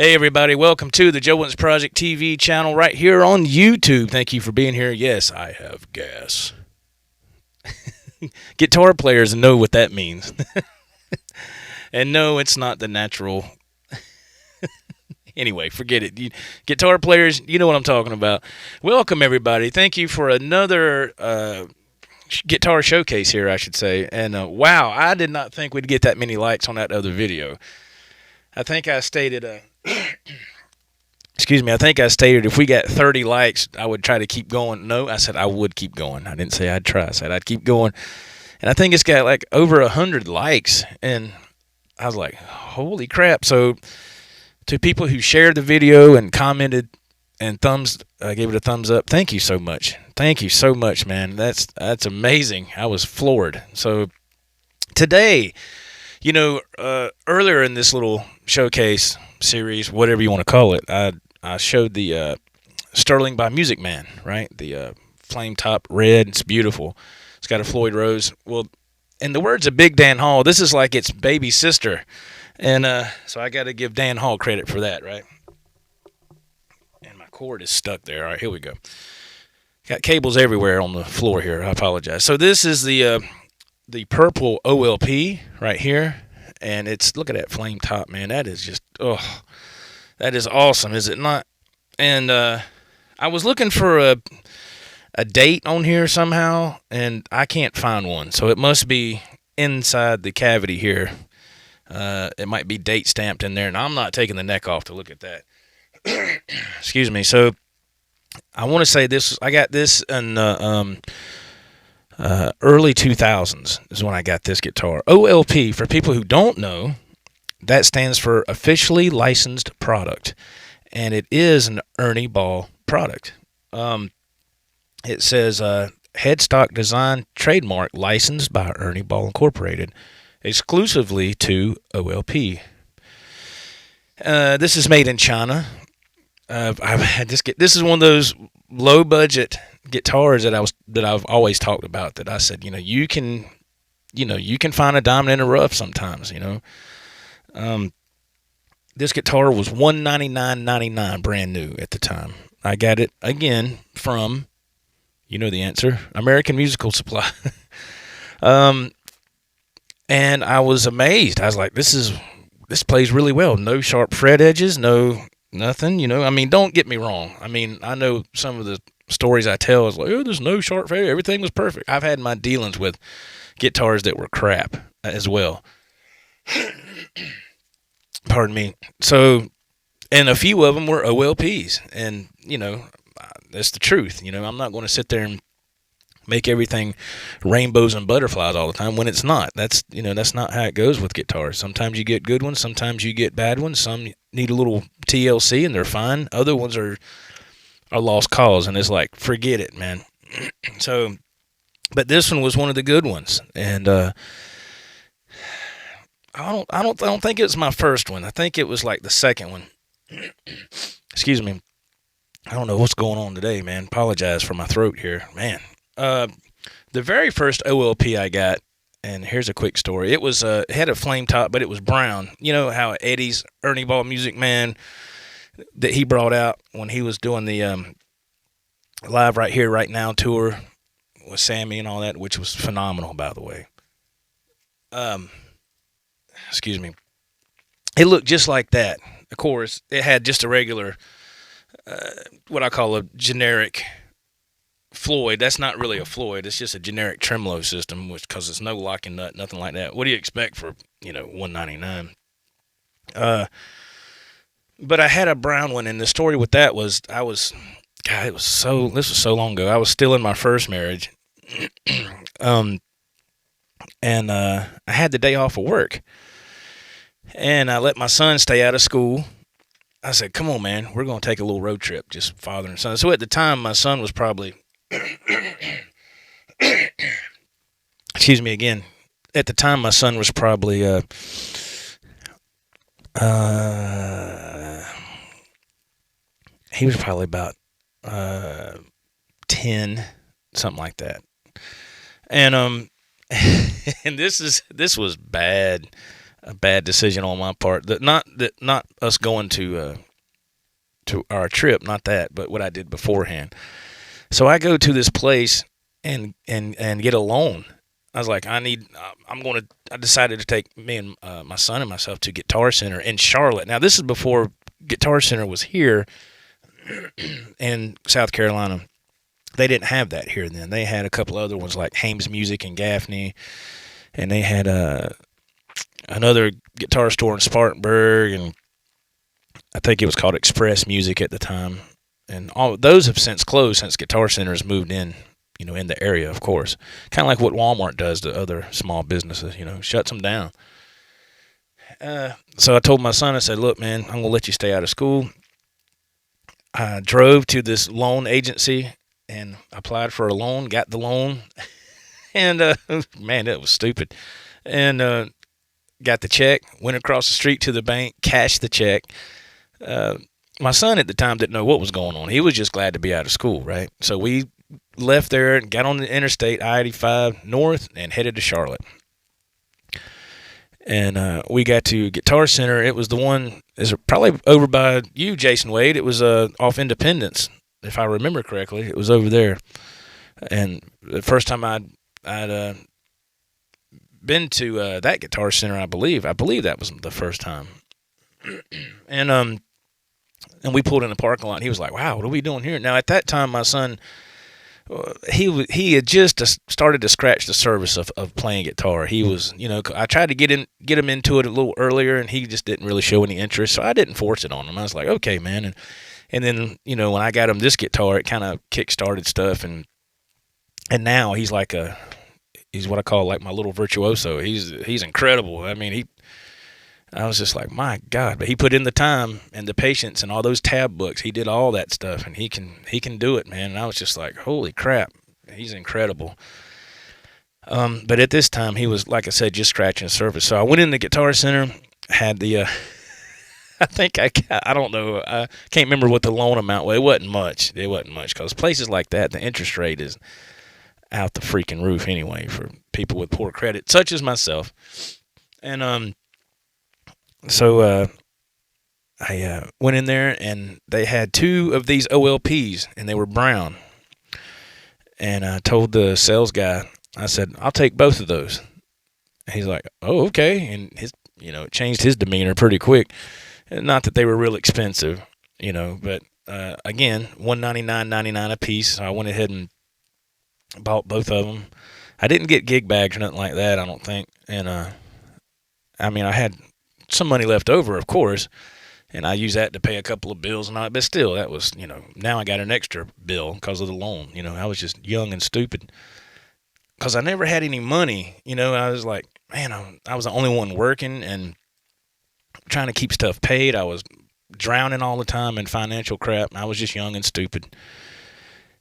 Hey everybody, welcome to the Joe Wentz Project TV channel right here on YouTube. Thank you for being here. Yes, I have gas. Guitar players know what that means. And no, it's not the natural. Anyway, forget it. Guitar players, you know what I'm talking about. Welcome everybody. Thank you for another guitar showcase here, I should say. And wow, I did not think we'd get that many likes on that other video. I think I stated excuse me, I think I stated if we got 30 likes, I would try to keep going. No, I said I would keep going. I didn't say I'd try. I said I'd keep going. And I think it's got like over 100 likes. And I was like, holy crap. So to people who shared the video and commented and gave it a thumbs up, thank you so much. Thank you so much, man. That's amazing. I was floored. So today, you know, earlier in this little showcase series, whatever you want to call it, I showed the Sterling by Music Man, right? The flame top red. It's beautiful. It's got a Floyd Rose. Well, in the words of Big Dan Hall, this is like its baby sister. And so I got to give Dan Hall credit for that, right? And my cord is stuck there. All right, here we go. Got cables everywhere on the floor here. I apologize. So this is the Purple OLP right here. And look at that flame top, man. That is just, that is awesome, is it not? And I was looking for a date on here somehow, and I can't find one. So it must be inside the cavity here. It might be date stamped in there, and I'm not taking the neck off to look at that. Excuse me. So I want to say this. I got this in early 2000s is when I got this guitar. OLP, for people who don't know, that stands for Officially Licensed Product, and it is an Ernie Ball product. It says headstock design trademark licensed by Ernie Ball Incorporated, exclusively to OLP. This is made in China. I've had this. This is one of those low budget guitars that I've always talked about. That I said, you can find a diamond in the rough sometimes. This guitar was $199.99 brand new at the time. I got it again from, you know the answer, American Musical Supply. And I was amazed. I was like, this plays really well. No sharp fret edges, no nothing. I mean, don't get me wrong. I mean, I know some of the stories I tell is like, there's no sharp fret. Everything was perfect. I've had my dealings with guitars that were crap as well. Pardon me. So, and a few of them were OLPs, and that's the truth. I'm not going to sit there and make everything rainbows and butterflies all the time when it's not. That's not how it goes with guitars. Sometimes you get good ones, sometimes you get bad ones. Some need a little TLC and they're fine. Other ones are lost cause, and it's like, forget it, man. So, but this one was one of the good ones, and I don't think it was my first one. I think it was like the second one. Excuse me. I don't know what's going on today, man. Apologize for my throat here, man. The very first OLP I got, and here's a quick story. It was it had a flame top, but it was brown. You know how Eddie's Ernie Ball Music Man that he brought out when he was doing the Live Right Here, Right Now tour with Sammy and all that, which was phenomenal, by the way. Excuse me. It looked just like that. Of course, it had just a regular, what I call a generic Floyd. That's not really a Floyd. It's just a generic tremolo system, because it's no locking nut, nothing like that. What do you expect for, $199? But I had a brown one, and the story with that was this was so long ago. I was still in my first marriage. And I had the day off of work. And I let my son stay out of school. I said, come on, man, we're going to take a little road trip, just father and son. So at the time, my son was probably, excuse me again. At the time, my son was probably, he was probably about 10, something like that. And and this was bad. a bad decision on my part. Not us going to our trip, not that, but what I did beforehand. So I go to this place and get a loan. I was like, I decided to take me and my son and myself to Guitar Center in Charlotte. Now, this is before Guitar Center was here in South Carolina. They didn't have that here then. They had a couple other ones like Hames Music in Gaffney, and they had another guitar store in Spartanburg, and I think it was called Express Music at the time. And all those have since closed since Guitar Center has moved in, in the area, of course. Kind of like what Walmart does to other small businesses, shuts them down. So I told my son, I said, look, man, I'm going to let you stay out of school. I drove to this loan agency and applied for a loan, got the loan, and, man, that was stupid. And got the check, went across the street to the bank, cashed the check. My son at the time didn't know what was going on. He was just glad to be out of school, right? So we left there and got on the interstate, I-85 north, and headed to Charlotte. And we got to Guitar Center. It was the one, is probably over by you, Jason Wade. It was off Independence, if I remember correctly. It was over there. And the first time I'd been to that Guitar Center, I believe that was the first time. And we pulled in the parking lot. And he was like, "Wow, what are we doing here?" Now, at that time, my son, he had just started to scratch the surface of playing guitar. He was, I tried to get him into it a little earlier, and he just didn't really show any interest. So I didn't force it on him. I was like, "Okay, man." And then, when I got him this guitar, it kind of kick-started stuff. And now he's like he's what I call like my little virtuoso. He's incredible. I mean, I was just like, my God, but he put in the time and the patience and all those tab books. He did all that stuff, and he can do it, man. And I was just like, holy crap, he's incredible. But at this time, he was, like I said, just scratching the surface. So I went in the Guitar Center, had the, I don't know, I can't remember what the loan amount was. It wasn't much because places like that, the interest rate is out the freaking roof anyway for people with poor credit, such as myself. And so I went in there, and they had two of these OLPs, and they were brown. And I told the sales guy, I said, "I'll take both of those." And he's like, "Oh, okay." And it changed his demeanor pretty quick. Not that they were real expensive, but again, $199.99 a piece. So I went ahead and bought both of them. I didn't get gig bags or nothing like that, I don't think. And I mean, I had some money left over, of course, and I used that to pay a couple of bills and all that. But still, that was, now I got an extra bill because of the loan. I was just young and stupid because I never had any money. I was like, man, I was the only one working and trying to keep stuff paid. I was drowning all the time in financial crap, and I was just young and stupid.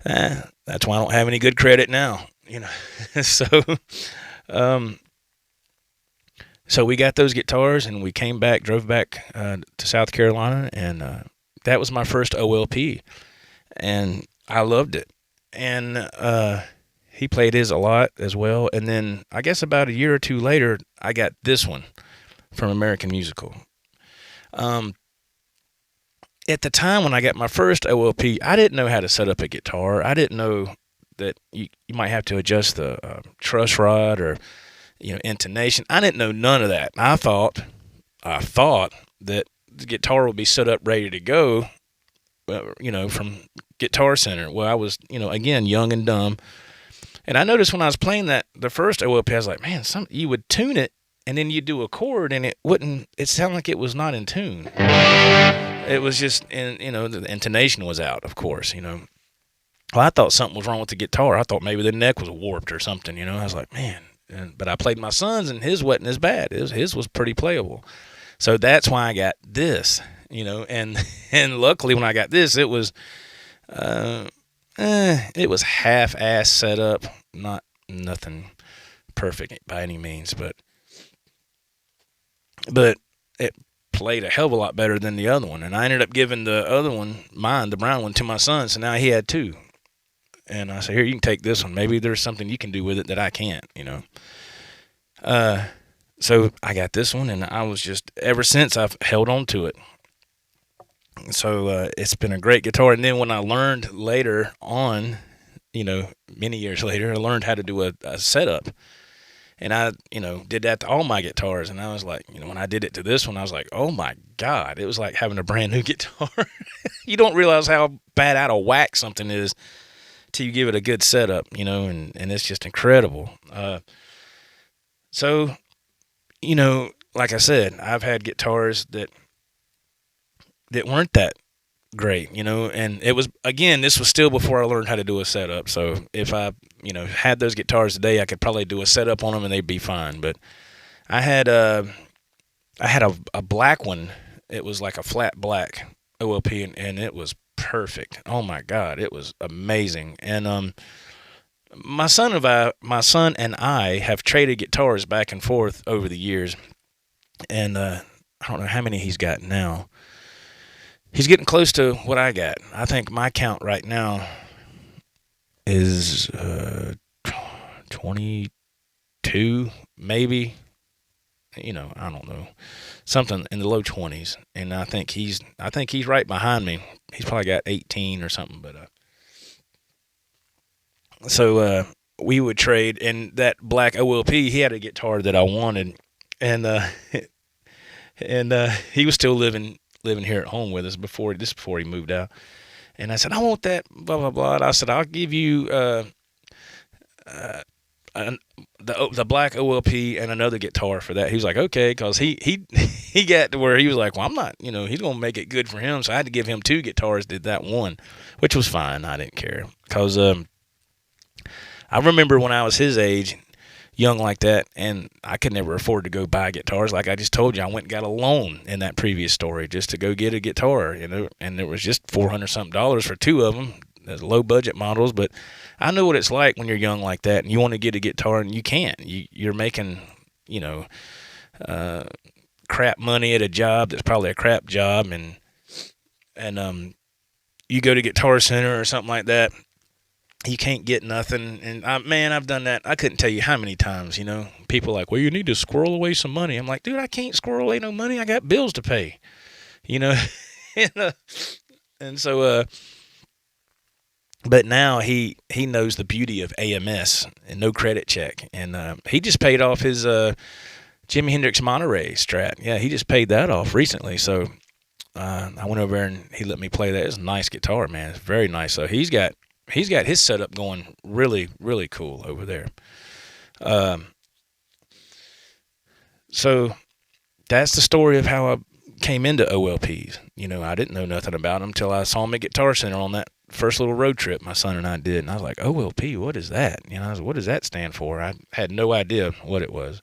That's why I don't have any good credit now, So we got those guitars, and we drove back to South Carolina, and that was my first OLP, and I loved it. And he played his a lot as well. And then I guess about a year or two later, I got this one from American Musical. At the time when I got my first OLP, I didn't know how to set up a guitar. I didn't know that you might have to adjust the truss rod or intonation. I didn't know none of that. I thought that the guitar would be set up ready to go, from Guitar Center. Well, I was, again, young and dumb. And I noticed when I was playing the first OLP, I was like, man, you would tune it, and then you do a chord, and it sounded like it was not in tune. It was just, the intonation was out, of course, Well, I thought something was wrong with the guitar. I thought maybe the neck was warped or something, I was like, man. But I played my son's, and his wasn't as bad. His was pretty playable. So that's why I got this, and luckily when I got this, it was half-ass set up, nothing perfect by any means, but it played a hell of a lot better than the other one. And I ended up giving the other one, the brown one, to my son, so now he had two. And I said, "Here, you can take this one. Maybe there's something you can do with it that I can't, So I got this one, and I was just, ever since, I've held on to it. So it's been a great guitar. And then when I learned later on, many years later, I learned how to do a setup. And I, did that to all my guitars. And I was like, when I did it to this one, I was like, oh my God, it was like having a brand new guitar. You don't realize how bad out of whack something is till you give it a good setup, and it's just incredible. So, like I said, I've had guitars that weren't that great, and it was, again, this was still before I learned how to do a setup. So if I, had those guitars today, I could probably do a setup on them and they'd be fine. But I had a black one. It was like a flat black OLP, and it was perfect. Oh my God, it was amazing. And my son and I have traded guitars back and forth over the years, and I don't know how many he's got now. He's getting close to what I got. I think my count right now is 22, maybe. I don't know, something in the low 20s, and I think he's right behind me. He's probably got 18 or something. But so we would trade, and that black OLP, he had a guitar that I wanted, and and he was still living here at home with us before he moved out. And I said, I want that, blah blah blah. And I said, I'll give you the black OLP and another guitar for that. He was like, okay, because he got to where he was like, well, I'm not, he's gonna make it good for him. So I had to give him two guitars, did that one, which was fine. I didn't care, because I remember when I was his age, young like that, and I could never afford to go buy guitars. Like I just told you, I went and got a loan in that previous story just to go get a guitar, and it was just $400 something for two of them, low budget models. But I know what it's like when you're young like that and you want to get a guitar and you can't. You're making, crap money at a job that's probably a crap job, and you go to Guitar Center or something like that. You can't get nothing, and I've done that. I couldn't tell you how many times. People are like, well, you need to squirrel away some money. I'm like, dude, I can't squirrel away no money. I got bills to pay. And so, but now he knows the beauty of AMS and no credit check, and he just paid off his Jimi Hendrix Monterey Strat. Yeah, he just paid that off recently. So I went over there and he let me play that. It's a nice guitar, man. It's very nice. So he's got his setup going really, really cool over there. So that's the story of how I came into OLPs. I didn't know nothing about them until I saw them at Guitar Center on that first little road trip my son and I did. And I was like, OLP, what is that? I was like, what does that stand for? I had no idea what it was.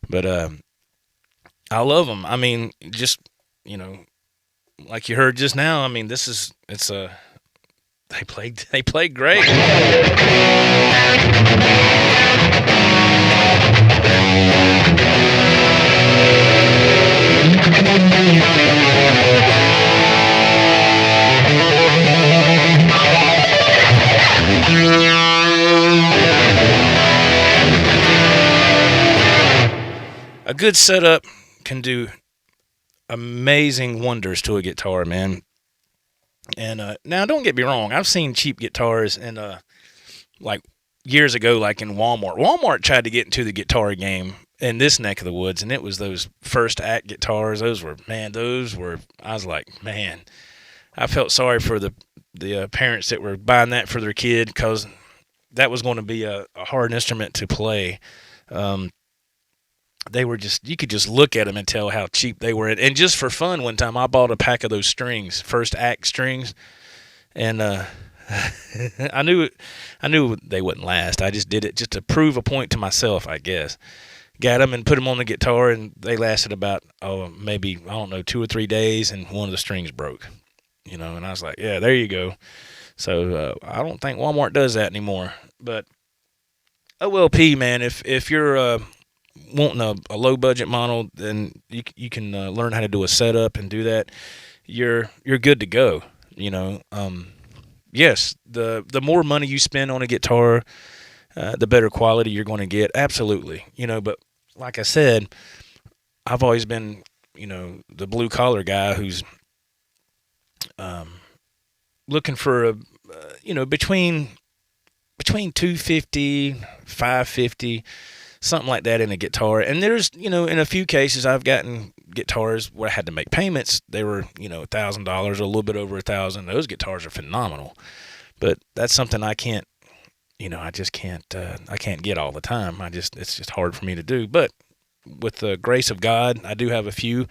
But I love them. I mean, just, like you heard just now, I mean, they played great. A good setup can do amazing wonders to a guitar, man. And now, don't get me wrong. I've seen cheap guitars, and like years ago, like in Walmart. Walmart tried to get into the guitar game in this neck of the woods, and it was those first act guitars. Those were. I was like, man, I felt sorry for the parents that were buying that for their kid, because that was going to be a hard instrument to play. They were just, you could just look at them and tell how cheap they were. And just for fun, one time I bought a pack of those strings, first act strings, and I knew they wouldn't last. I just did it just to prove a point to myself, I guess. Got them and put them on the guitar, and they lasted about, maybe, I don't know, 2 or 3 days, and one of the strings broke. And I was like, yeah, there you go. So I don't think Walmart does that anymore. But OLP, man, if you're wanting a low budget model, then you can learn how to do a setup and do that. You're good to go. Yes, the more money you spend on a guitar, the better quality you're going to get. Absolutely. But like I said, I've always been, the blue collar guy who's looking for between 250, 550, something like that in a guitar. And there's, in a few cases I've gotten guitars where I had to make payments. They were, $1,000 or a little bit over $1,000. Those guitars are phenomenal. But that's something I can't, I just can't, I can't get all the time. It's just hard for me to do. But with the grace of God, I do have a few.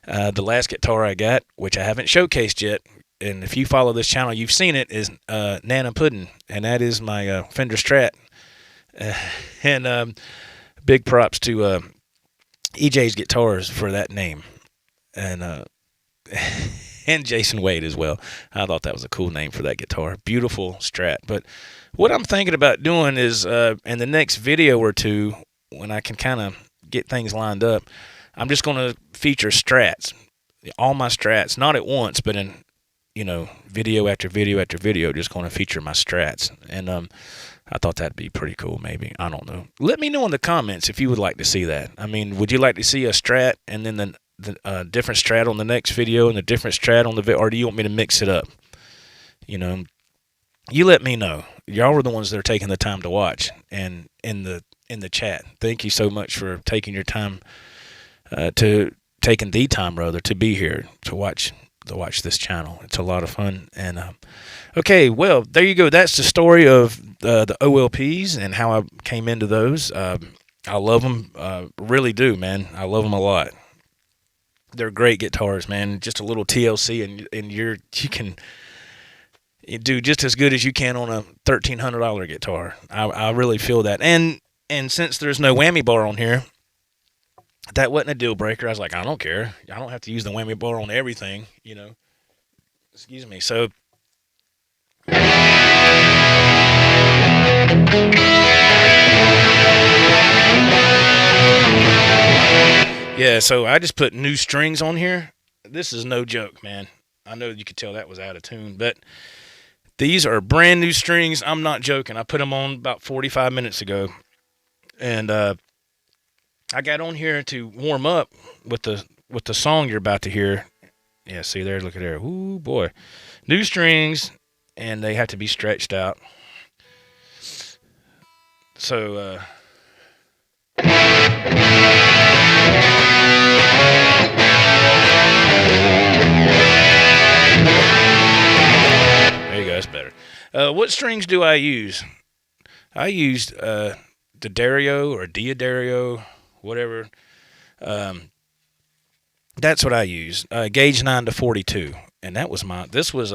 The last guitar I got, which I haven't showcased yet, and if you follow this channel, you've seen it, is Nana Puddin', and that is my Fender Strat. And big props to EJ's Guitars for that name, and and Jason Wade as well. I thought that was a cool name for that guitar. Beautiful Strat. But what I'm thinking about doing is in the next video or two, when I can kind of get things lined up, I'm just going to feature Strats, all my Strats, not at once, but in video after video after video, just going to feature my Strats. And I thought that'd be pretty cool, maybe. I don't know. Let me know in the comments if you would like to see that. I mean, would you like to see a Strat and then the different Strat on the next video and the different Strat on the video, or do you want me to mix it up? You let me know. Y'all were the ones that are taking the time to watch, and in the chat. Thank you so much for taking your time to be here to watch this channel. It's a lot of fun. And okay, well, there you go. That's the story of the OLPs and how I came into those. I love them, really do, man. I love them a lot. They're great guitars, man. Just a little TLC, and you can do just as good as you can on a $1,300 guitar. I really feel that. And since there's no whammy bar on here, that wasn't a deal breaker. I was like, I don't care. I don't have to use the whammy bar on everything, Excuse me. So yeah, so I just put new strings on here. This is no joke, man. I know you could tell that was out of tune, but these are brand new strings. I'm not joking. I put them on about 45 minutes ago. And I got on here to warm up with the song you're about to hear. Yeah, see there, look at there. Ooh, boy. New strings, and they have to be stretched out. So, there you go, that's better. What strings do I use? I used the Dario or Diodario, whatever. That's what I use. Gauge 9 to 42, and that was this was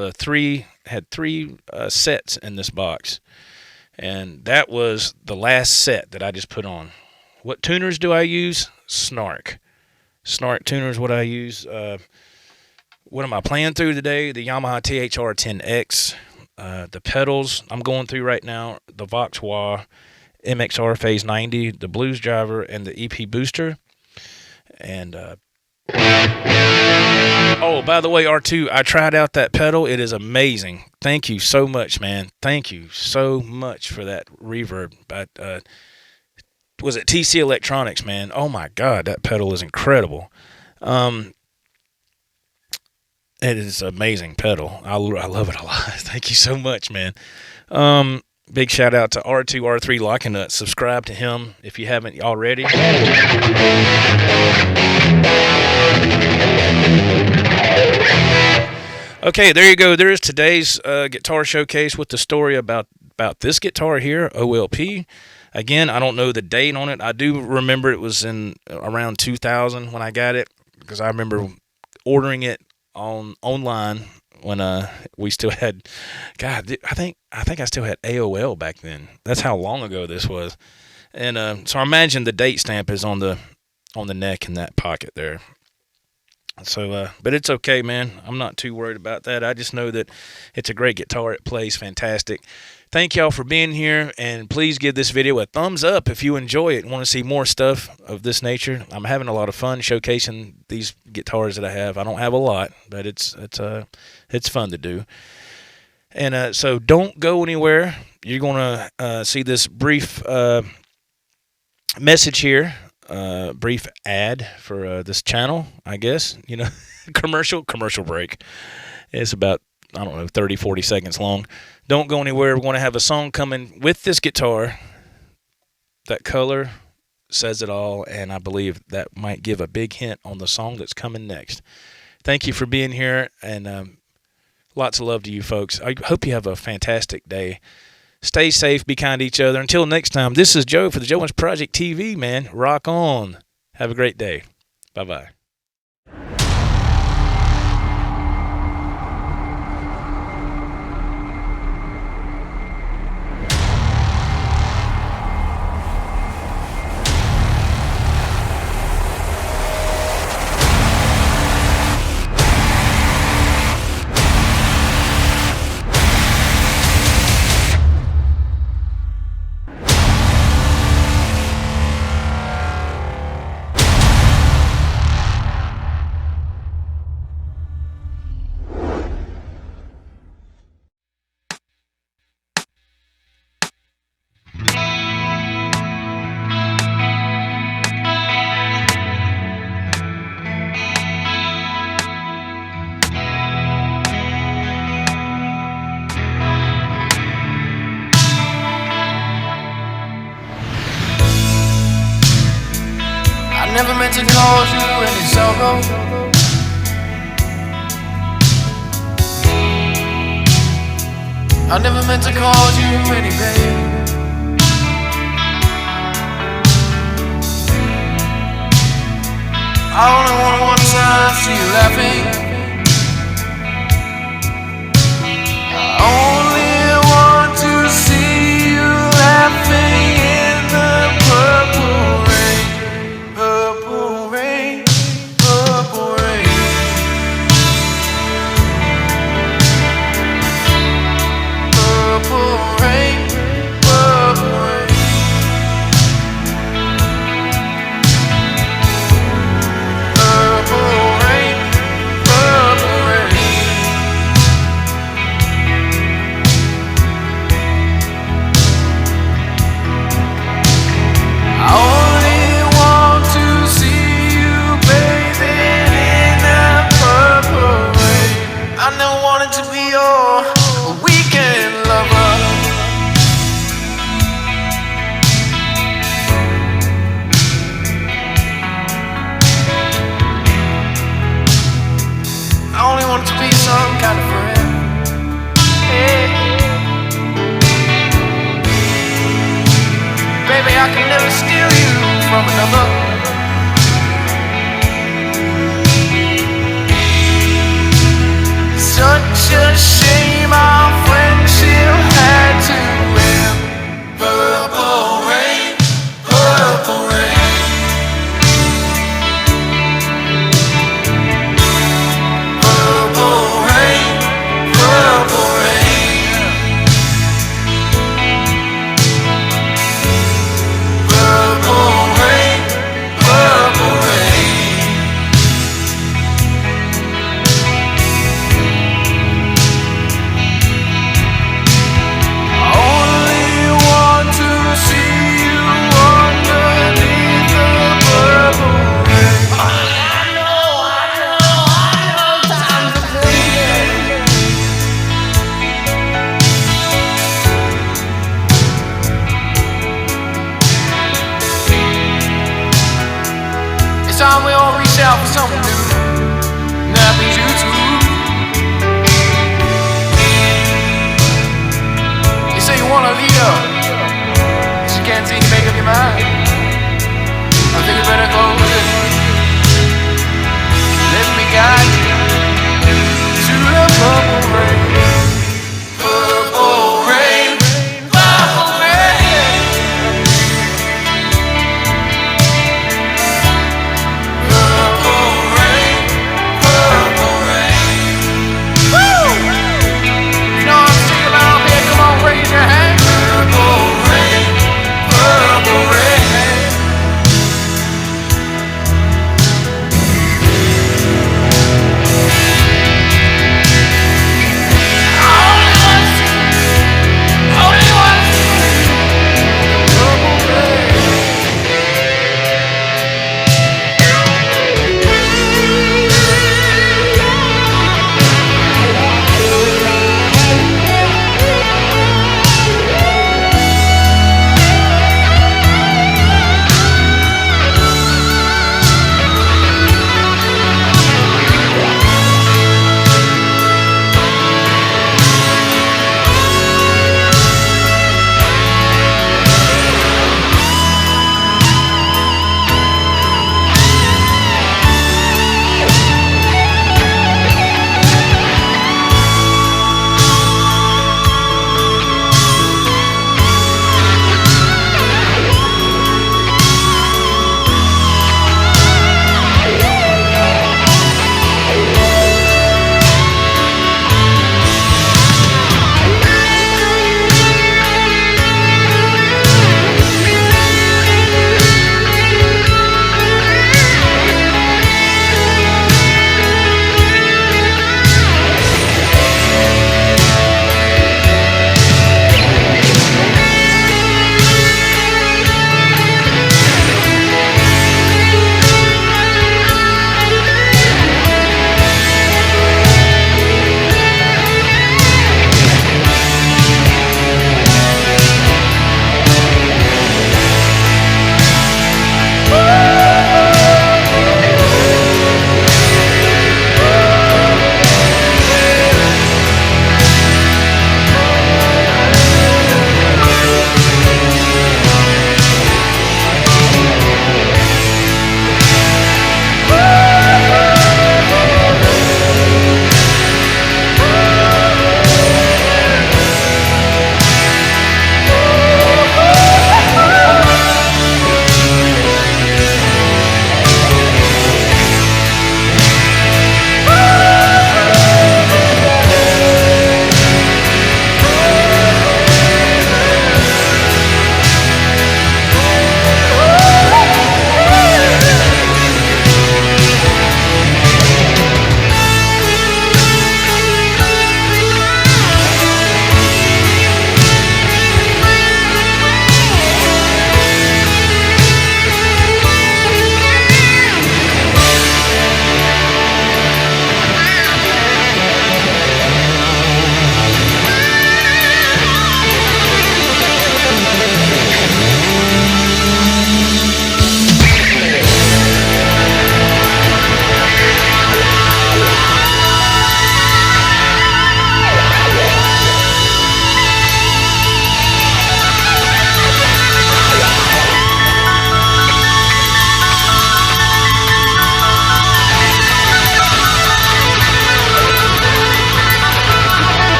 had three sets in this box, and that was the last set that I just put on. What tuners do I use? Snark tuners. What I use. What am I playing through today? The Yamaha THR 10X. The pedals I'm going through right now. The Vox Wah MXR Phase 90, the Blues Driver, and the EP Booster. And oh, by the way, R2, I tried out that pedal. It is amazing. Thank you so much, man. Thank you so much for that reverb. But was it TC Electronics, man? Oh my God, that pedal is incredible. It is an amazing pedal. I love it a lot. Thank you so much, man. Big shout out to R2, R3 Locking Nut. Subscribe to him if you haven't already. Okay, there you go. There is today's guitar showcase with the story about this guitar here, OLP. Again, I don't know the date on it. I do remember it was in around 2000 when I got it, because I remember ordering it online when we still had, God, I think I still had AOL back then. That's how long ago this was. And so I imagine the date stamp is on the neck in that pocket there. So, but it's okay, man. I'm not too worried about that. I just know that it's a great guitar. It plays fantastic. Thank y'all for being here, and please give this video a thumbs up if you enjoy it and want to see more stuff of this nature. I'm having a lot of fun showcasing these guitars that I have. I don't have a lot, but it's fun to do. And so don't go anywhere. You're going to see this brief message here brief ad for this channel, I guess. Commercial break. It's about, 30, 40 seconds long. Don't go anywhere. We're going to have a song coming with this guitar. That color says it all, and I believe that might give a big hint on the song that's coming next. Thank you for being here, and lots of love to you folks. I hope you have a fantastic day. Stay safe, be kind to each other. Until next time, this is Joe for the Joe Wentz Project TV, man. Rock on. Have a great day. Bye-bye. Never meant to cause you any sorrow. I never meant to cause you any pain. I only want one time to see you laughing. I only want to see you laughing in the purple rain. Purple rain, purple rain. Purple rain, purple rain. Purple rain, purple rain. I only want to see you bathing in that purple rain. I never wanted to be your weekend lover. I only wanted to be some kind of friend. Hey. Baby, I can never steal you from another. Such a shame our friendship had to end. Purple rain, purple rain. Purple rain, purple rain. Purple rain, purple rain. I only want to see you underneath the purple rain. I know, time's a fleeting. It's time we all reach out for something new. Nothing's you